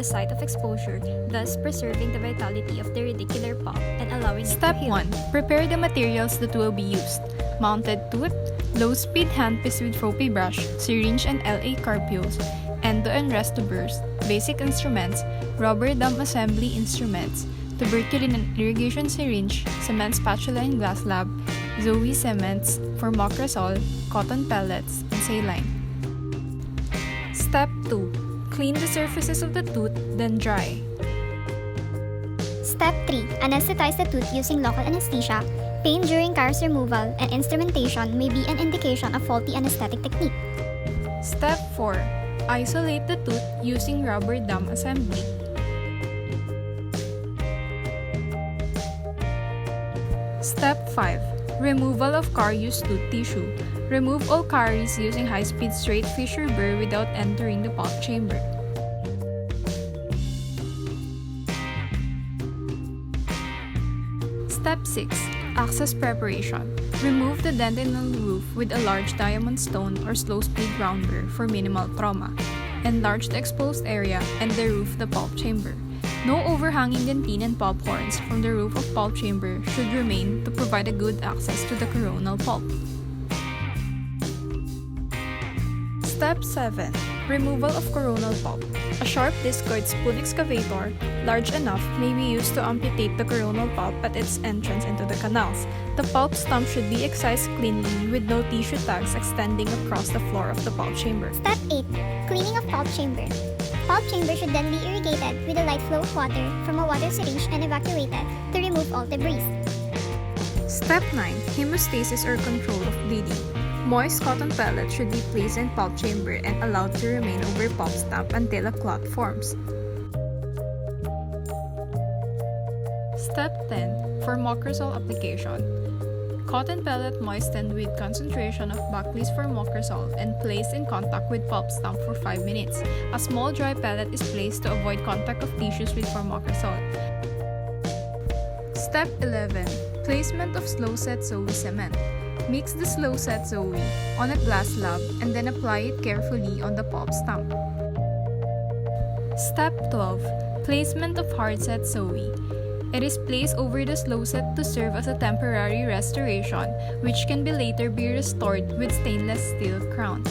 the site of exposure, thus preserving the vitality of the radicular pulp and allowing Step it to heal. 1. Prepare the materials that will be used. Mounted tooth, low-speed handpiece with Fopi brush, syringe and LA carpioles, endo and resto burst, basic instruments, rubber dam assembly instruments, tuberculin and irrigation syringe, cement spatula and glass lab, Zoe cements, formocrosol, cotton pellets, and saline. Step 2. Clean the surfaces of the tooth, then dry. Step 3. Anesthetize the tooth using local anesthesia. Pain during caries removal and instrumentation may be an indication of faulty anesthetic technique. Step 4. Isolate the tooth using rubber dam assembly. Step 5. Removal of carious tooth tissue. Remove all caries using high-speed straight fissure burr without entering the pulp chamber. Step 6. Access preparation. Remove the dentinal roof with a large diamond stone or slow-speed round burr for minimal trauma. Enlarge the exposed area and deroof the pulp chamber. No overhanging dentine and pulp horns from the roof of pulp chamber should remain to provide a good access to the coronal pulp. Step 7. Removal of coronal pulp. A sharp discoid spoon excavator, large enough, may be used to amputate the coronal pulp at its entrance into the canals. The pulp stump should be excised cleanly with no tissue tags extending across the floor of the pulp chamber. Step 8. Cleaning of pulp chamber. Pulp chamber should then be irrigated with a light flow of water from a water syringe and evacuated to remove all debris. Step 9. Hemostasis or control of bleeding. Moist cotton pellets should be placed in pulp chamber and allowed to remain over pulp stump until a clot forms. Step 10. Formocrosol application. Cotton pellet moistened with concentration of Buckley's formocrosol and placed in contact with pulp stump for 5 minutes. A small dry pellet is placed to avoid contact of tissues with formocrosol. Step 11. Placement of slow-set Zoe cement. Mix the slow-set Zoe on a glass slab and then apply it carefully on the pulp stump. Step 12. Placement of hard-set Zoe. It is placed over the slow set to serve as a temporary restoration, which can be later be restored with stainless steel crown.